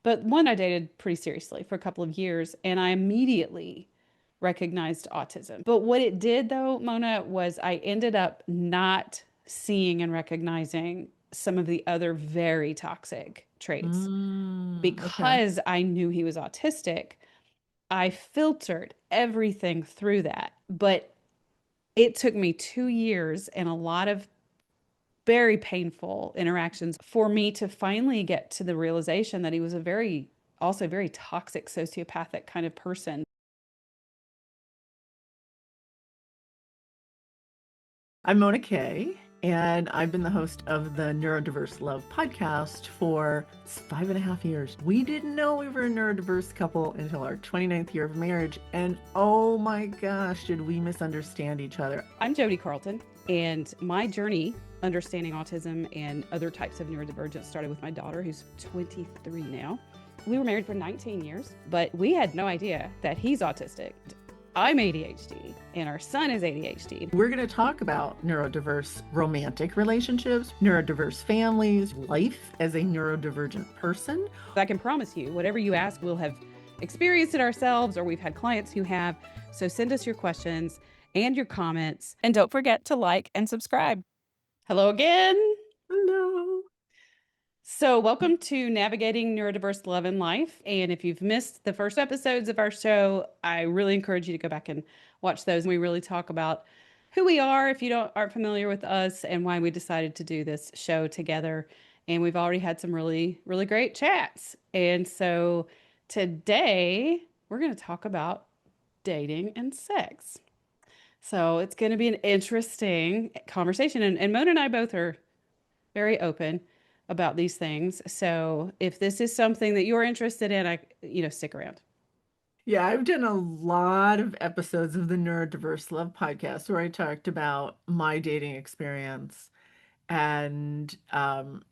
But one I dated pretty seriously for a couple of years, and I immediately recognized autism. But what it did, though, Mona, was I ended up not seeing and recognizing some of the other very toxic traits. Okay. Because I knew he was autistic, I filtered everything through that. But it took me 2 years and a lot of very painful interactions for me to finally get to the realization that he was a also very toxic, sociopathic kind of person. I'm Mona Kay, and I've been the host of the Neurodiverse Love podcast for 5.5 years. We didn't know we were a neurodiverse couple until our 29th year of marriage, and oh my gosh, did we misunderstand each other. I'm Jodi Carlton, and my journey understanding autism and other types of neurodivergence started with my daughter, who's 23 now. We were married for 19 years, but we had no idea that he's autistic. I'm ADHD, and our son is ADHD. We're going to talk about neurodiverse romantic relationships, neurodiverse families, life as a neurodivergent person. I can promise you, whatever you ask, we'll have experienced it ourselves, or we've had clients who have. So send us your questions and your comments. And don't forget to like and subscribe. Hello again. Hello. So, welcome to Navigating Neurodiverse Love and Life. And if you've missed the first episodes of our show, I really encourage you to go back and watch those. We really talk about who we are if you aren't familiar with us and why we decided to do this show together. And we've already had some really, really great chats. And so today we're going to talk about dating and sex. So it's going to be an interesting conversation. And Mona and I both are very open about these things. So if this is something that you're interested in, stick around. Yeah, I've done a lot of episodes of the Neurodiverse Love podcast where I talked about my dating experience and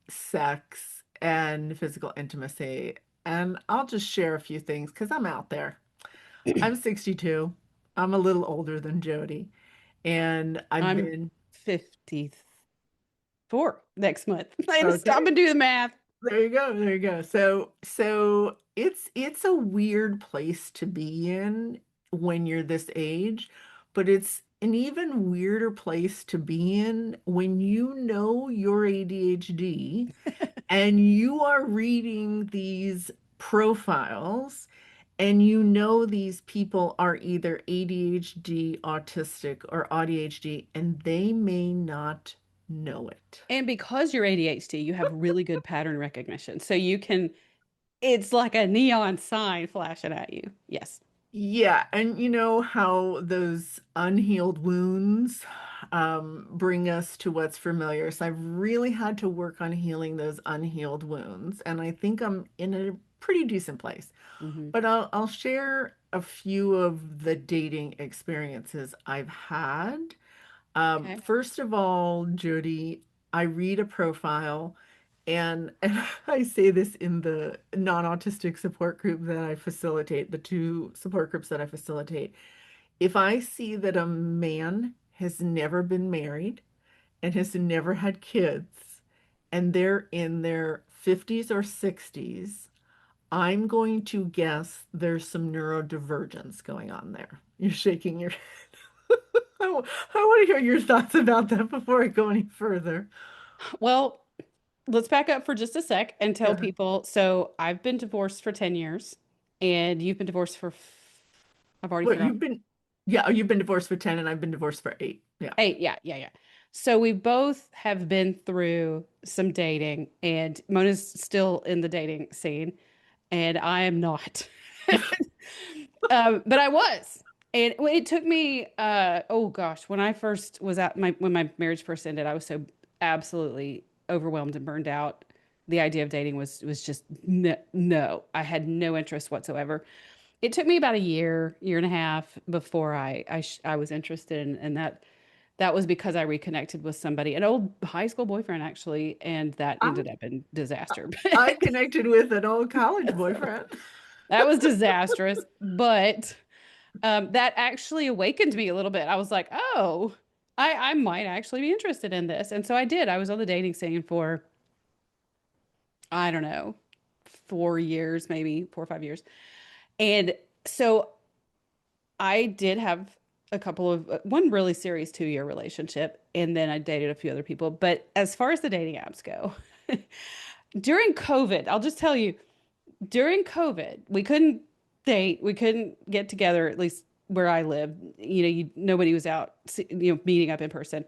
sex and physical intimacy. And I'll just share a few things because I'm out there. I'm 62. I'm a little older than Jodi. And I've I'm been, 54 next month. I had to okay, stop and do the math. there you go. There you go. So it's a weird place to be in when you're this age, but it's an even weirder place to be in when you know you're ADHD and you are reading these profiles and you know these people are either ADHD, autistic, or ADHD, and they may not know it. And because you're ADHD, you have really good pattern recognition. So it's like a neon sign flashing at you. Yes. Yeah, and you know how those unhealed wounds bring us to what's familiar. So I've really had to work on healing those unhealed wounds, and I think I'm in a pretty decent place. Hmm. But I'll share a few of the dating experiences I've had. Okay. First of all, Jodi, I read a profile and I say this in the non-autistic support group that I facilitate, the two support groups that I facilitate. If I see that a man has never been married and has never had kids and they're in their 50s or 60s, I'm going to guess there's some neurodivergence going on there. You're shaking your head. I want to hear your thoughts about that before I go any further. Well, let's back up for just a sec and tell Yeah. people. So I've been divorced for 10 years and you've been divorced for, I've already What forgotten. you've been, yeah, oh, you've been divorced for 10 and I've been divorced for 8. Yeah. 8. Yeah, yeah, yeah. So we both have been through some dating and Mona's still in the dating scene and I am not. But I was. And it took me, oh gosh, when I first was when my marriage first ended, I was so absolutely overwhelmed and burned out. The idea of dating was just no, no. I had no interest whatsoever. It took me about a year and a half before I was interested and that was because I reconnected with somebody, an old high school boyfriend actually, and that I, ended up in disaster. I connected with an old college boyfriend. That was disastrous, but that actually awakened me a little bit. I was like, oh, I might actually be interested in this. And so I did. I was on the dating scene for, I don't know, 4 years, maybe 4 or 5 years. And so I did have a couple of one really serious 2 year relationship, and then I dated a few other people. But as far as the dating apps go, during COVID, I'll just tell you, during COVID, we couldn't date, we couldn't get together, at least where I lived. Nobody was out, meeting up in person.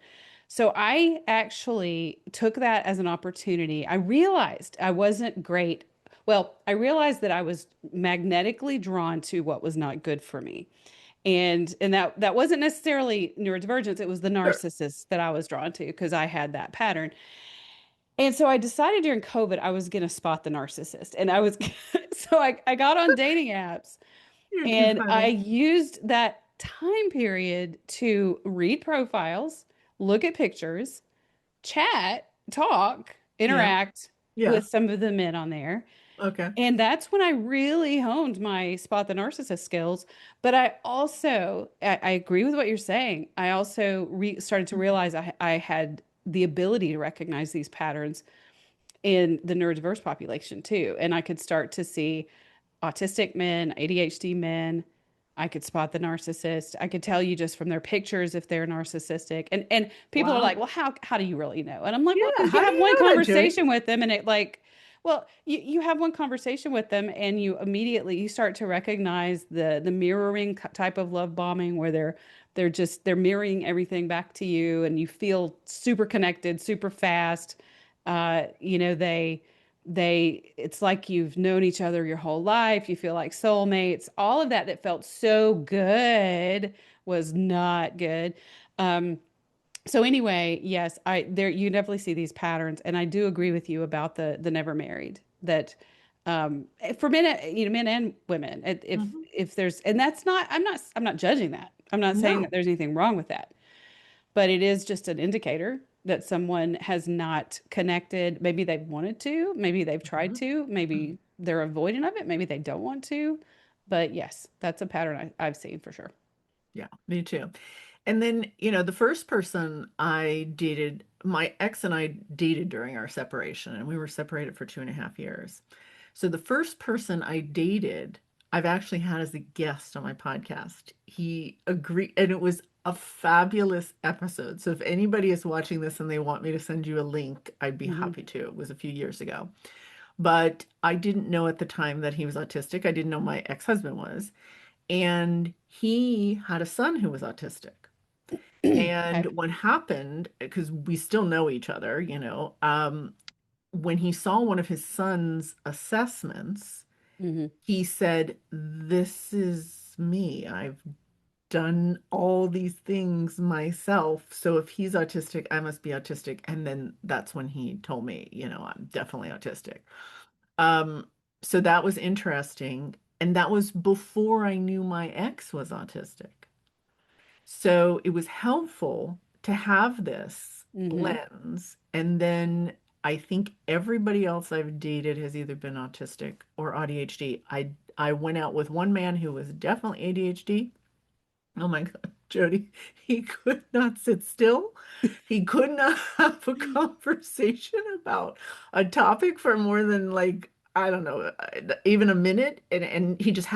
So I actually took that as an opportunity. I realized I wasn't great. Well, I realized that I was magnetically drawn to what was not good for me. And that wasn't necessarily neurodivergence, it was the Sure. narcissist that I was drawn to because I had that pattern. And so I decided during COVID I was going to spot the narcissist. And I was, so I got on dating apps You're too and I funny. used that time period to read profiles, look at pictures, chat, talk, Yeah. interact Yeah. with some of the men on there. Okay. And that's when I really honed my spot the narcissist skills. But I agree with what you're saying. I also started to realize I had the ability to recognize these patterns in the neurodiverse population too. And I could start to see autistic men, ADHD men. I could spot the narcissist. I could tell you just from their pictures if they're narcissistic. And people are like, Wow. "Well, how do you really know?" And I'm like, "Well, Yeah. because you How do have you one know that, Jody? conversation with them and it like, well, you have one conversation with them and you immediately you start to recognize the mirroring type of love bombing where they're mirroring everything back to you and you feel super connected, super fast. They it's like you've known each other your whole life. You feel like soulmates. All of that felt so good was not good. Um, so anyway, yes, I there you definitely see these patterns, and I do agree with you about the never married that for men, men and women, Hmm. if there's and that's not I'm not judging that. I'm not saying that No. there's anything wrong with that, but it is just an indicator that someone has not connected. Maybe they've wanted to, maybe they've tried Mhm. to, maybe they're avoidant of it, maybe they don't want to. But yes, that's a pattern I've seen for sure. Yeah, me too. And then, the first person I dated, my ex and I dated during our separation, and we were separated for 2.5 years. So the first person I dated, I've actually had as a guest on my podcast. He agreed, and it was a fabulous episode. So if anybody is watching this and they want me to send you a link, I'd be Hmm. happy to. It was a few years ago. But I didn't know at the time that he was autistic. I didn't know my ex-husband was. And he had a son who was autistic. And Okay. what happened, because we still know each other, when he saw one of his son's assessments, Hmm. he said, "This is me. I've done all these things myself. So if he's autistic, I must be autistic." And then that's when he told me, I'm definitely autistic. Um, so that was interesting. And that was before I knew my ex was autistic. So it was helpful to have this Hmm. lens. And then I think everybody else I've dated has either been autistic or ADHD. I went out with one man who was definitely ADHD. Oh my God, Jody, he could not sit still. He could not have a conversation about a topic for more than like, I don't know, even a minute. And he just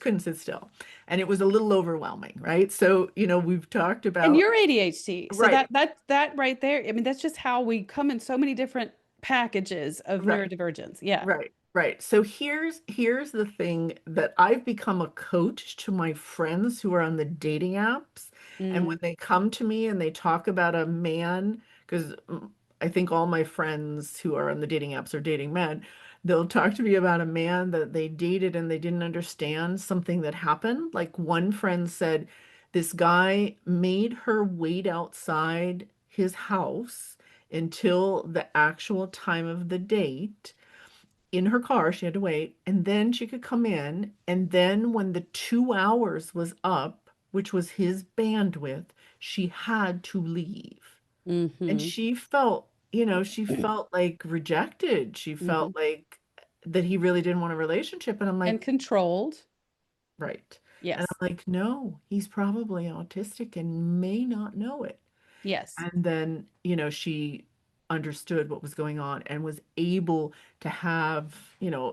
couldn't sit still. And it was a little overwhelming, right? So, we've talked And about, you're ADHD. So right, that right there, I mean, that's just how we come in so many different packages of right. neurodivergence. Yeah. Right, right. So here's the thing that I've become a coach to my friends who are on the dating apps. And when Mm, they come to me and they talk about a man, because I think all my friends who are on the dating apps are dating men, they'll talk to me about a man that they dated and they didn't understand something that happened. Like one friend said, this guy made her wait outside his house until the actual time of the date in her car. She had to wait, and then she could come in. And then when the 2 hours was up, which was his bandwidth, she had to leave. And hmm. she felt like rejected. She Hmm. felt like that he really didn't want a relationship. And I'm And like, controlled. right. And I'm Yes. like, no, he's probably autistic and may not know it. Yes. And then, she understood what was going on and was able to have,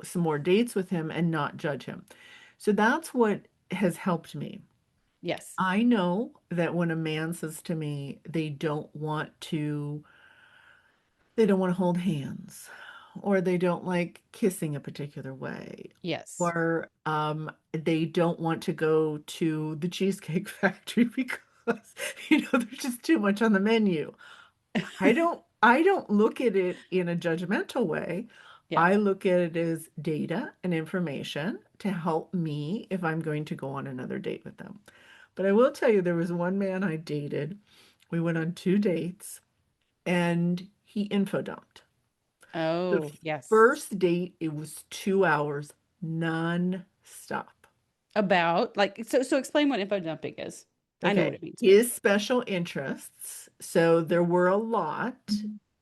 some more dates with him and not judge him. So that's what has helped me. Yes. I know that when a man says to me they don't want to hold hands, or they don't like kissing a particular way, Yes. or they don't want to go to the Cheesecake Factory because, there's just too much on the menu. I don't look at it in a judgmental way. Yeah. I look at it as data and information to help me if I'm going to go on another date with them. But I will tell you, there was one man I dated. We went on 2 dates and he info dumped. The Oh, yes. first date, it was 2 hours non-stop. About like so explain what info dumping is. I know what Okay. it means, but His special interests, so there were a lot,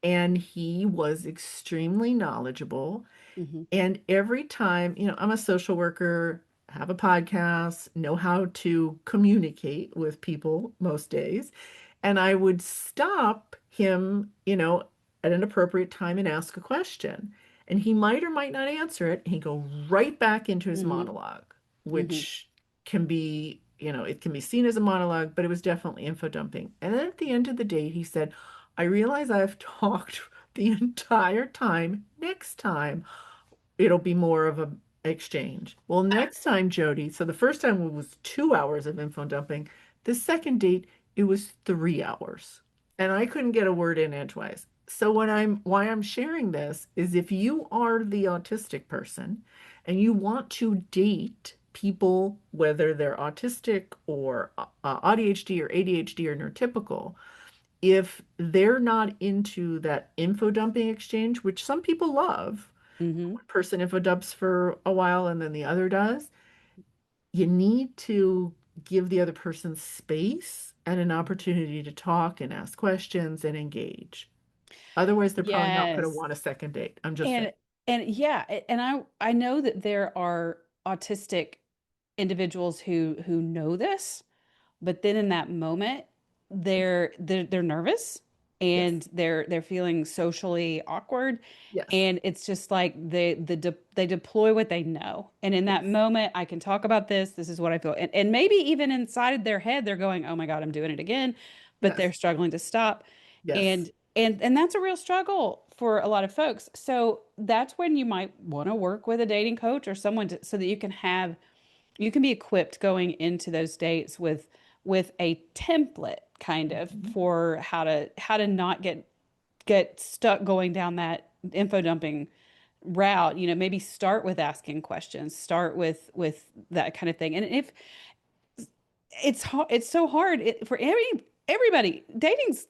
and he was extremely knowledgeable. hmm And every time, I'm a social worker, have a podcast, know how to communicate with people most days. And I would stop him, at an appropriate time and ask a question. And he might or might not answer it. And he'd go right back into his hmm monologue, hmm which can be, it can be seen as a monologue, but it was definitely info dumping. And then at the end of the day, he said, I realize I've talked the entire time. Next time, it'll be more of a exchange. Well, next time, Jodi, so the first time it was 2 hours of info dumping. The second date, it was 3 hours. And I couldn't get a word in edgewise. So why I'm sharing this is if you are the autistic person and you want to date people, whether they're autistic or ADHD or ADHD or neurotypical, if they're not into that info dumping exchange, which some people love, hmm one person info dumps for a while and then the other does, you need to give the other person space and an opportunity to talk and ask questions and engage. Otherwise, they're probably not going to Yes. want a second date. I'm just saying. And yeah, and I know that there are autistic individuals who know this, but then in that moment they're nervous Yes. and they're feeling socially awkward, Yes. and it's just like they deploy what they know, and in that Yes. moment I can talk about this is what I feel, and maybe even inside their head they're going, oh my God, I'm doing it again, but they're Yes. struggling to stop, Yes. and that's a real struggle for a lot of folks. So that's when you might want to work with a dating coach or someone so that you can be equipped going into those dates with a template kind of Mhm. for how to not get stuck going down that info dumping route. Maybe start with asking questions, start with that kind of thing. And if it's so hard for everybody, dating's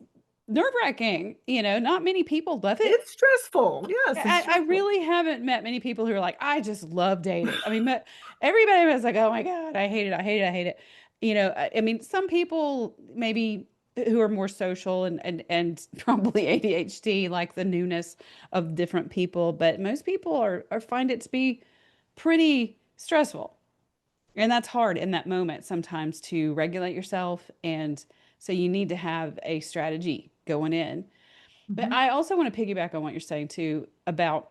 nerve-wracking, not many people love it. It's stressful. Yes, it's I stressful. really haven't met many people who are like, I just love dating. I mean, everybody was like, oh my God, I hate it. I hate it. I hate it. I mean, some people maybe who are more social and probably ADHD, like the newness of different people, but most people are find it to be pretty stressful. And that's hard in that moment sometimes to regulate yourself. And so you need to have a strategy going in. But Mhm. I also want to piggyback on what you're saying too about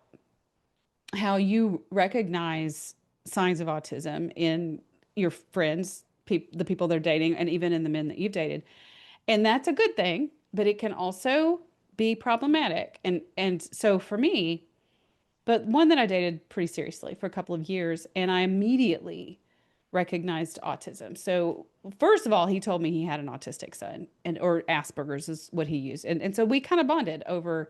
how you recognize signs of autism in your friends, the people they're dating, and even in the men that you've dated. And that's a good thing, but it can also be problematic. And so for me, but one that I dated pretty seriously for a couple of years, and I immediately recognized autism. So first of all, he told me he had an autistic son, and or Asperger's is what he used. And so we kind of bonded over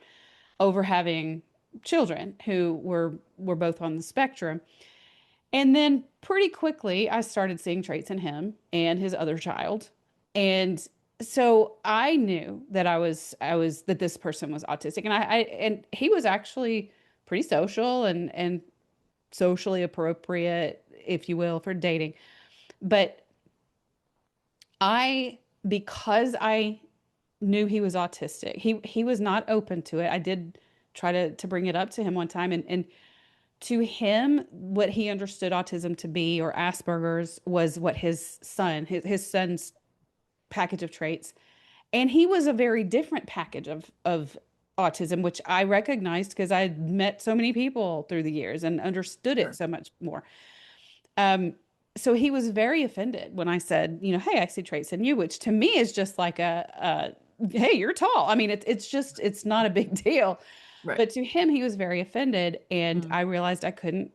having children who were both on the spectrum. And then pretty quickly I started seeing traits in him and his other child. And so I knew that I was that this person was autistic, and and he was actually pretty social and socially appropriate, if you will, for dating. But I because I knew he was autistic, he was not open to it. I did try to bring it up to him one time, and to him, what he understood autism to be or Asperger's was what his son's package of traits. And he was a very different package of autism, which I recognized because I had met so many people through the years and understood it Sure. so much more. Um, so he was very offended when I said, hey, I see traits in you, which to me is just like hey, you're tall. I mean, it's just, it's not a big deal. Right. But to him, he was very offended. And Mm. I realized I couldn't,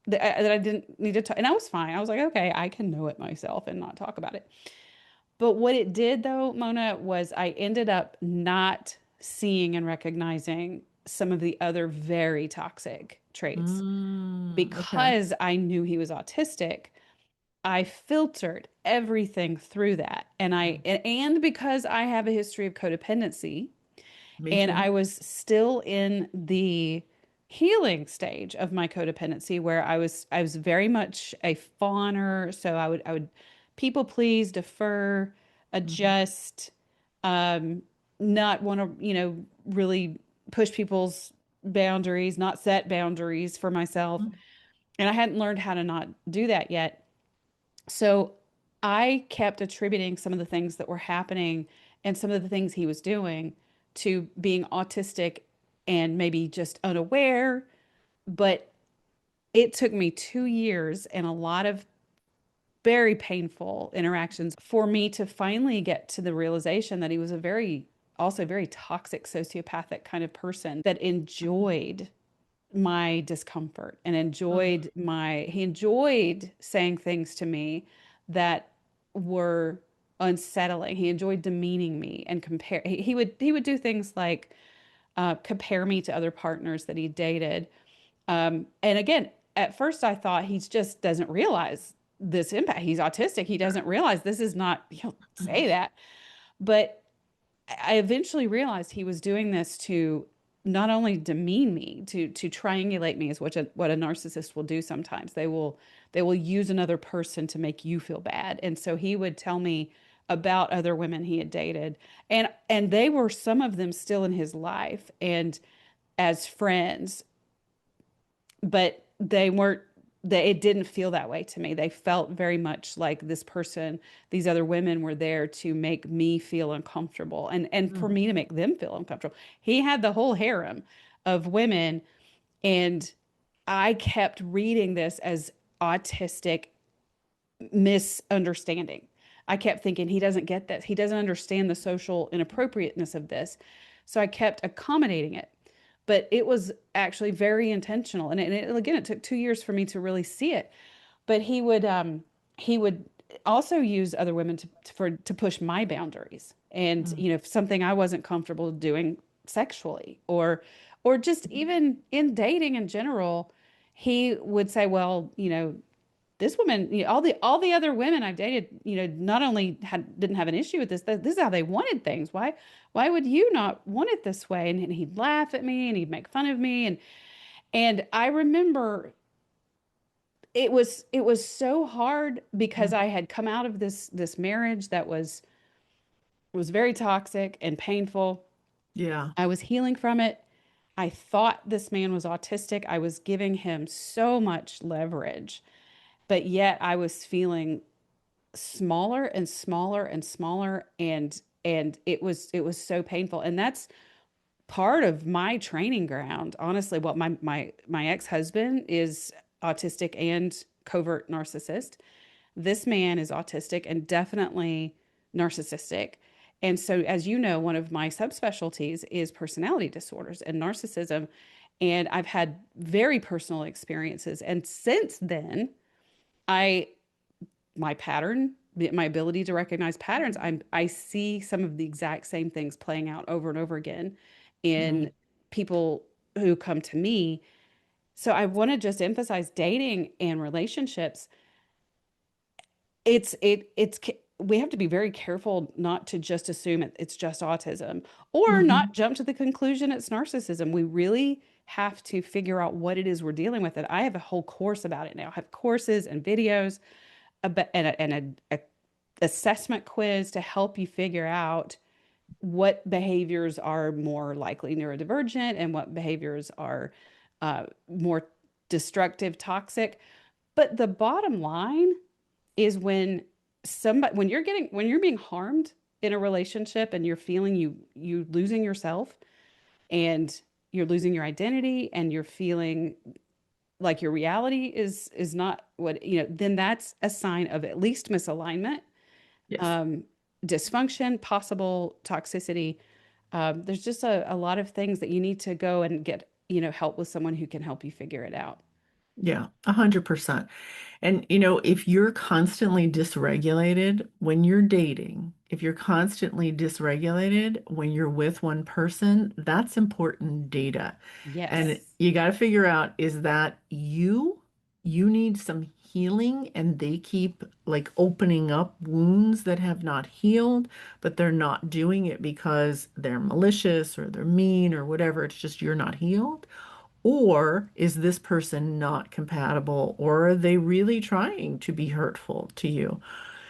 that I didn't need to talk. And I was fine. I was like, okay, I can know it myself and not talk about it. But what it did though, Mona, was I ended up not seeing and recognizing some of the other very toxic traits Okay. because I knew he was autistic. I filtered everything through that. Mm. And because I have a history of codependency Me and too. I was still in the healing stage of my codependency where I was very much a fawner, so I would people please, defer, Hmm. adjust, um not want to, really push people's boundaries, not set boundaries for myself. And I hadn't learned how to not do that yet. So I kept attributing some of the things that were happening and some of the things he was doing to being autistic and maybe just unaware. But it took me 2 years and a lot of very painful interactions for me to finally get to the realization that he was a also very toxic, sociopathic kind of person that enjoyed my discomfort and he enjoyed saying things to me that were unsettling. He enjoyed demeaning me and he would do things like compare me to other partners that he dated. And again, at first I thought he just doesn't realize this impact. He's autistic. He doesn't realize this is not, he'll say that. But I eventually realized he was doing this to not only demean me, to triangulate me is what a narcissist will do sometimes. They will use another person to make you feel bad. And so he would tell me about other women he had dated. And they were some of them still in his life and as friends, but it didn't feel that way to me. They felt very much like this person, these other women were there to make me feel uncomfortable and for Mm. me to make them feel uncomfortable. He had the whole harem of women, and I kept reading this as autistic misunderstanding. I kept thinking he doesn't get this. He doesn't understand the social inappropriateness of this. So I kept accommodating it. But it was actually very intentional. Again, it took 2 years for me to really see it. But he would also use other women to push my boundaries. And, Mm. something I wasn't comfortable doing sexually or just even in dating in general, he would say, well, this woman, all the other women I've dated, not only didn't have an issue with this is how they wanted things. Why would you not want it this way? And he'd laugh at me and he'd make fun of me. And I remember it was so hard because Mm. I had come out of this marriage that was very toxic and painful. Yeah. I was healing from it. I thought this man was autistic. I was giving him so much leverage, but yet I was feeling smaller and smaller and smaller, and it was so painful. And that's part of my training ground. Honestly, what my ex-husband is autistic and covert narcissist. This man is autistic and definitely narcissistic. And so, as you know, one of my subspecialties is personality disorders and narcissism. And I've had very personal experiences. And since then, I my pattern, my ability to recognize patterns, I see some of the exact same things playing out over and over again Mm. in people who come to me. So I want to just emphasize dating and relationships. It's we have to be very careful not to just assume it's just autism or not Hmm. jump to the conclusion it's narcissism. We really have to figure out what it is we're dealing with. And I have a whole course about it now. I have courses and videos about, a assessment quiz to help you figure out what behaviors are more likely neurodivergent and what behaviors are more destructive, toxic. But the bottom line is when you're being harmed in a relationship and you're feeling you losing yourself, and you're losing your identity and you're feeling like your reality is not what, then that's a sign of at least misalignment, Yes. um, dysfunction, possible toxicity. There's just a lot of things that you need to go and get, help with someone who can help you figure it out. Yeah, 100%. And if you're constantly dysregulated when you're dating, if you're constantly dysregulated when you're with one person, that's important data. And Yes. you got to figure out, is that you need some healing and they keep like opening up wounds that have not healed, but they're not doing it because they're malicious or they're mean or whatever. It's just you're not healed. Or is this person not compatible, or are they really trying to be hurtful to you?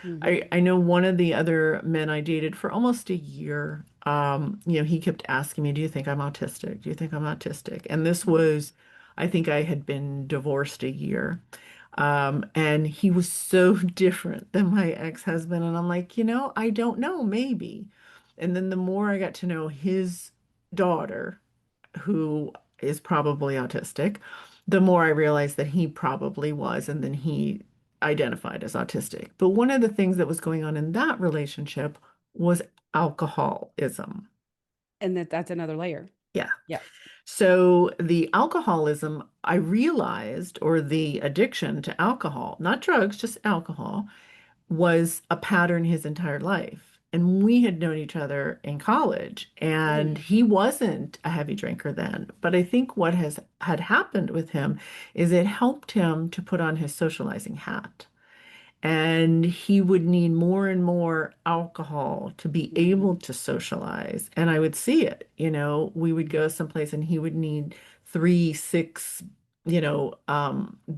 Hmm. I know one of the other men I dated for almost a year, he kept asking me, "Do you think I'm autistic? Do you think I'm autistic?" And this was, I think I had been divorced a year. And he was so different than my ex-husband. And I'm like, I don't know, maybe. And then the more I got to know his daughter, who is probably autistic, the more I realized that he probably was, and then he identified as autistic. But one of the things that was going on in that relationship was alcoholism. And that's another layer. Yeah. Yeah. So the alcoholism, I realized, or the addiction to alcohol, not drugs, just alcohol, was a pattern his entire life. And we had known each other in college, and Mm. he wasn't a heavy drinker then. But I think what had happened with him is it helped him to put on his socializing hat. And he would need more and more alcohol to be Mhm. able to socialize. And I would see it, we would go someplace and he would need three, six,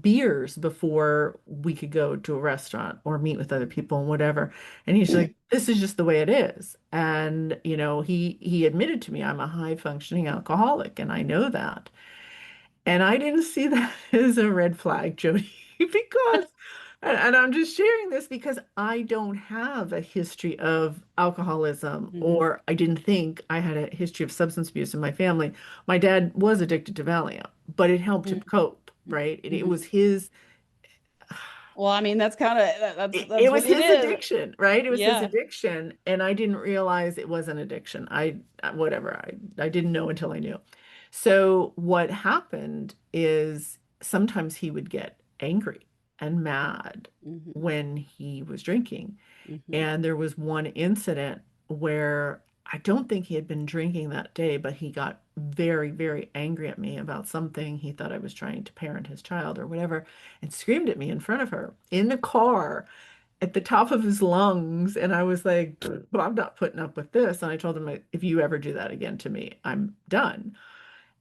beers before we could go to a restaurant or meet with other people and whatever. And he's like, this is just the way it is. And, he admitted to me, I'm a high functioning alcoholic, and I know that. And I didn't see that as a red flag, Jody, because, and I'm just sharing this because I don't have a history of alcoholism, Mhm. or I didn't think I had a history of substance abuse in my family. My dad was addicted to Valium, but it helped him Mhm. cope, right? It Mhm. was his, Well, I mean, that's kind of it that's was what it his is. addiction, right? It was his Yeah. addiction, and I didn't realize it was an addiction. Whatever, I didn't know until I knew. So what happened is sometimes he would get angry and mad Hmm. when he was drinking. Hmm. And there was one incident where I don't think he had been drinking that day, but he got very, very angry at me about something. He thought I was trying to parent his child or whatever, and screamed at me in front of her in the car at the top of his lungs. And I was like, well, I'm not putting up with this. And I told him, if you ever do that again to me, I'm done.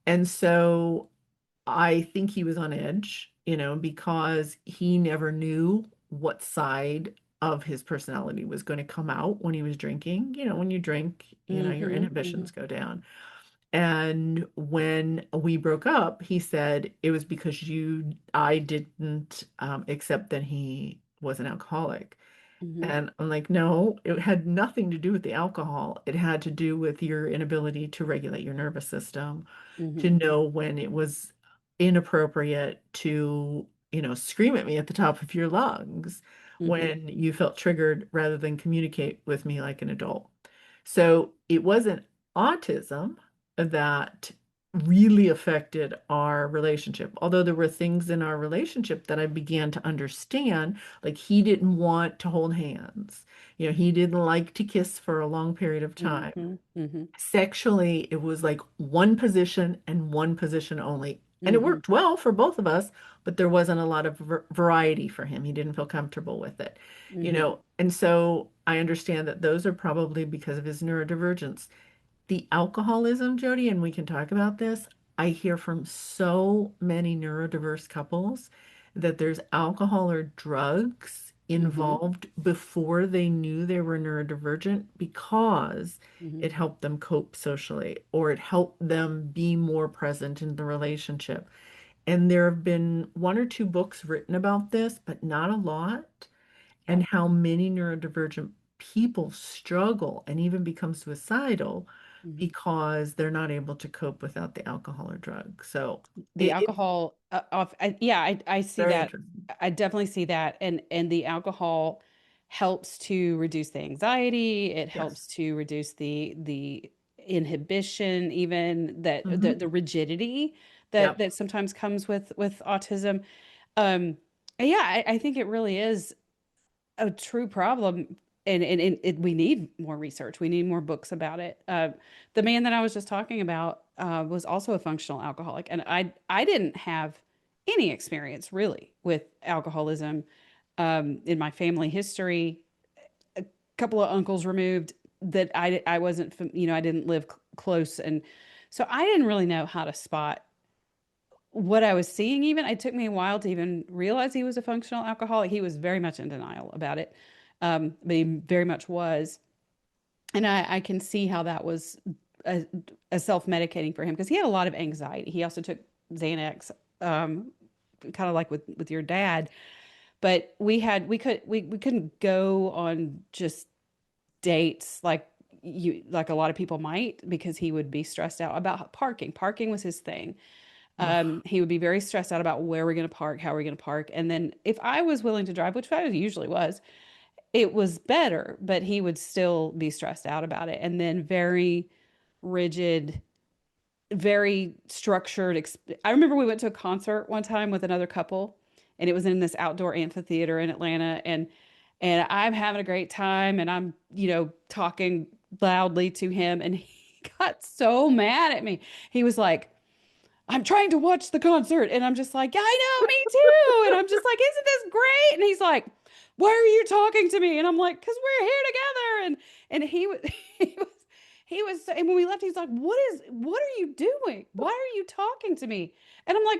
And so I think he was on edge, because he never knew what side of his personality was going to come out when he was drinking. When you drink, your Hmm. Hmm. inhibitions go down. And when we broke up, he said it was because I didn't accept that he was an alcoholic. Hmm. And I'm like, no, it had nothing to do with the alcohol. It had to do with your inability to regulate your nervous system, to Hmm. know when it was inappropriate to, scream at me at the top of your lungs Hmm. when you felt triggered rather than communicate with me like an adult. So it wasn't autism that really affected our relationship. Although there were things in our relationship that I began to understand, like he didn't want to hold hands. He didn't like to kiss for a long period of time. Hmm. Hmm. Sexually, it was like one position and one position only. And it Hmm. worked well for both of us, but there wasn't a lot of variety for him. He didn't feel comfortable with it, Hmm. And so I understand that those are probably because of his neurodivergence. The alcoholism, Jody, and we can talk about this. I hear from so many neurodiverse couples that there's alcohol or drugs Hmm. involved before they knew they were neurodivergent because Hmm. it helped them cope socially or it helped them be more present in the relationship. And there have been one or two books written about this, but not a lot, Yeah. and how many neurodivergent people struggle and even become suicidal Mhm. because they're not able to cope without the alcohol or drug. So The it's alcohol yeah, I see very that. interesting. I definitely see that. And the alcohol helps to reduce the anxiety. It Yes. helps to reduce the inhibition, even that Hmm. the rigidity that Yep. sometimes comes with autism. Um, yeah, I think it really is a true problem. And we need more research. We need more books about it. The man that I was just talking about was also a functional alcoholic, and I didn't have any experience really with alcoholism in my family history. A couple of uncles removed that I wasn't I didn't live close, and so I didn't really know how to spot what I was seeing. Even it took me a while to even realize he was a functional alcoholic. He was very much in denial about it, but he very much was. And I can see how that was a, a self-medicating for him because he had a lot of anxiety. He also took Xanax, kind of like with your dad. But we couldn't go on just dates like a lot of people might because he would be stressed out about parking. Parking was his thing. Ugh. He would be very stressed out about where we're going to park, how we're going to park. And then if I was willing to drive, which I usually was, it was better, but he would still be stressed out about it. And then very rigid, very structured. I remember we went to a concert one time with another couple, and it was in this outdoor amphitheater in Atlanta. And I'm having a great time, and I'm, talking loudly to him, and he got so mad at me. He was like, I'm trying to watch the concert. And I'm just like, yeah, I know, me too. And I'm just like, isn't this great? And he's like, why are you talking to me? And I'm like, because we're here together. And he was, he was, and when we left, he's like, what are you doing? Why are you talking to me? And I'm like,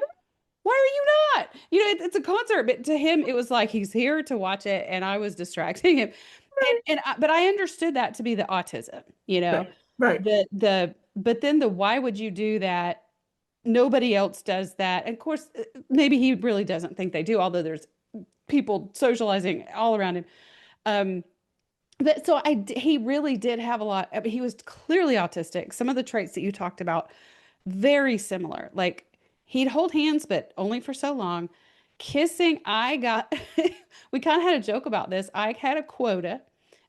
why are you not? It's a concert, but to him, it was like he's here to watch it, and I was distracting him. But I understood that to be the autism, Right. Right. but then the why would you do that? Nobody else does that. And of course, maybe he really doesn't think they do, although there's people socializing all around him. Um, but so he really did have a lot. I mean, he was clearly autistic. Some of the traits that you talked about, very similar. Like he'd hold hands, but only for so long. Kissing, we kind of had a joke about this. I had a quota.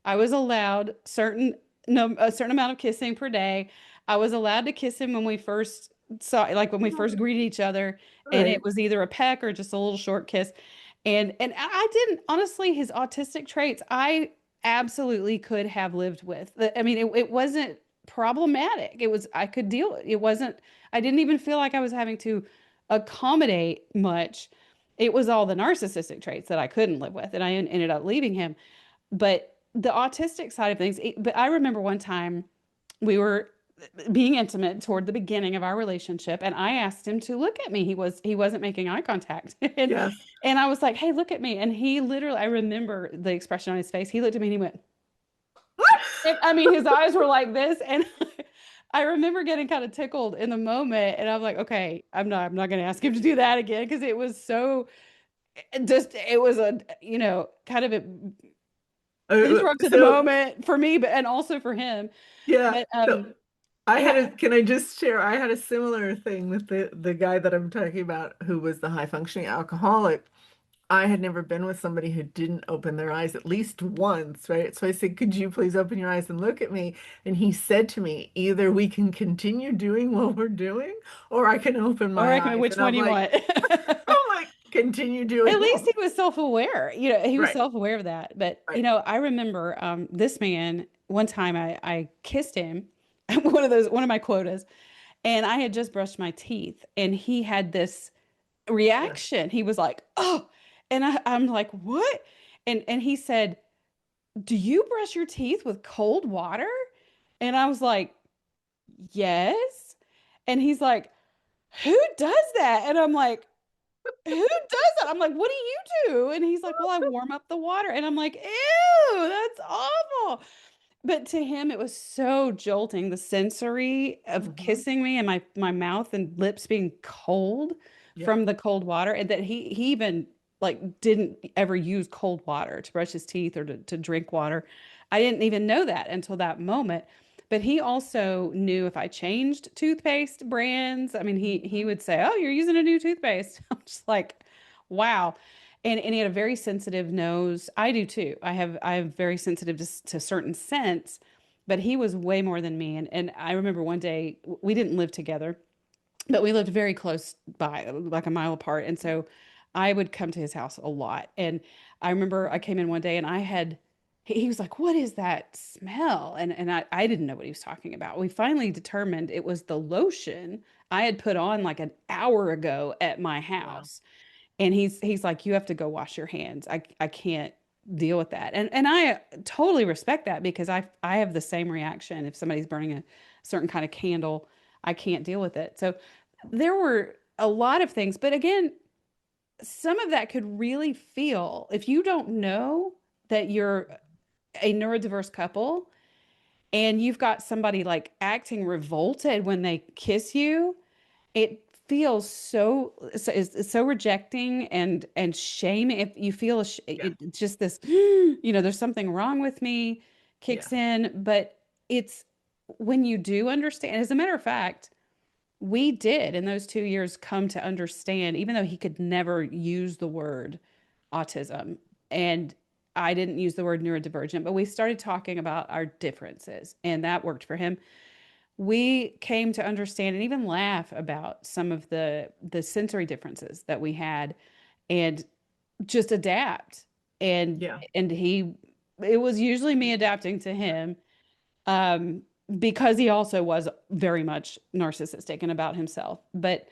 I was allowed no, a certain amount of kissing per day. I was allowed to kiss him when we first like when we first greeted each other, and it Right. was either a peck or just a little short kiss. And I didn't honestly, his autistic traits, I absolutely could have lived with. I mean, it wasn't problematic. I could deal with it. It wasn't, I didn't even feel like I was having to accommodate much. It was all the narcissistic traits that I couldn't live with, and I ended up leaving him. But the autistic side of things, but I remember one time we were being intimate toward the beginning of our relationship, and I asked him to look at me. He wasn't making eye contact. Yes. And I was like, "Hey, look at me." And he literally, I remember the expression on his face. He looked at me and he went, I mean, his eyes were like this, and I remember getting kind of tickled in the moment, and I'm like, okay, I'm not going to ask him to do that again because it was so just it was a kind of interrupted the So moment for me, but and also for him. yeah. But So I had yeah, a, can I just share? I had a similar thing with the guy that I'm talking about who was the high functioning alcoholic. I had never been with somebody who didn't open their eyes at least once, right? So I said, could you please open your eyes and look at me? And he said to me, either we can continue doing what we're doing, or I can open I my reckon eyes. which And one you want. I'm like, continue doing At least what he was self-aware. He was right, self-aware of that. But right. I remember this man one time I kissed him, one of my quotas, and I had just brushed my teeth, and he had this Yeah. reaction. He was like, "Oh," and I'm like, "What?" And he said, "Do you brush your teeth with cold water?" And I was like, "Yes." And he's like, "Who does that?" And I'm like, who does that? I'm like, what do you do? And he's like, well, I warm up the water. And I'm like, ew, that's awful. But to him, it was so jolting, the sensory of Hmm. kissing me and my mouth and lips being cold Yep. from the cold water, and that he even like didn't ever use cold water to brush his teeth or to drink water. I didn't even know that until that moment. But he also knew if I changed toothpaste brands. I mean, he Mhm. would say, "Oh, you're using a new toothpaste." I'm just like, "Wow." And he had a very sensitive nose. I do too. I have very sensitive to certain scents, but he was way more than me. And I remember one day we didn't live together, but we lived very close by, like a mile apart. And so I would come to his house a lot. And I remember I came in one day and he was like, "What is that smell?" And I didn't know what he was talking about. We finally determined it was the lotion I had put on like an hour ago at my Wow. house. And he's like, "You have to go wash your hands. I can't deal with that." And I totally respect that because I have the same reaction. If somebody's burning a certain kind of candle, I can't deal with it. So there were a lot of things, but again, some of that could really feel if you don't know that you're a neurodiverse couple and you've got somebody like acting revolted when they kiss you, it feels it's so rejecting and shaming. If you feel Yeah. it's just this, there's something wrong with me Yeah. kicks in, but it's when you do understand. As a matter of fact, we did in those 2 years come to understand, even though he could never use the word autism, and I didn't use the word neurodivergent, but we started talking about our differences, and that worked for him. We came to understand and even laugh about some of the sensory differences that we had and just adapt. And Yeah. and he it was usually me adapting to him, um, because he also was very much narcissistic and about himself. But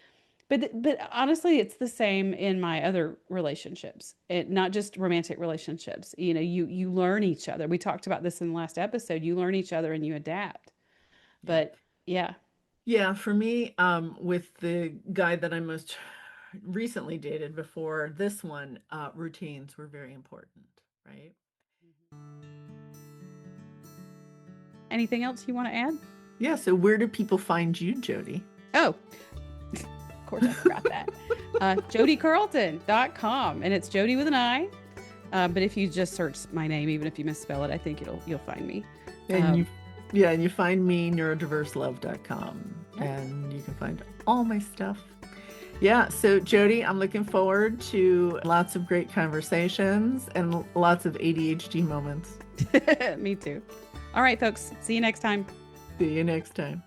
honestly, it's the same in my other relationships. Not just romantic relationships. You learn each other. We talked about this in the last episode. You learn each other and you adapt. Yeah. But yeah. Yeah, for me, with the guy that I most recently dated before this one, routines were very important, right? Anything else you want to add? Yeah, so where do people find you, Jodi? Oh, of course, I forgot that. JodiCarlton.com, and it's Jodi with an I. But if you just search my name, even if you misspell it, I think you'll find me. And Um, you, yeah, and you find me neurodiverselove.com, yep. and you can find all my stuff. Yeah, so Jodi, I'm looking forward to lots of great conversations and lots of ADHD moments. Me too. All right, folks. See you next time. See you next time.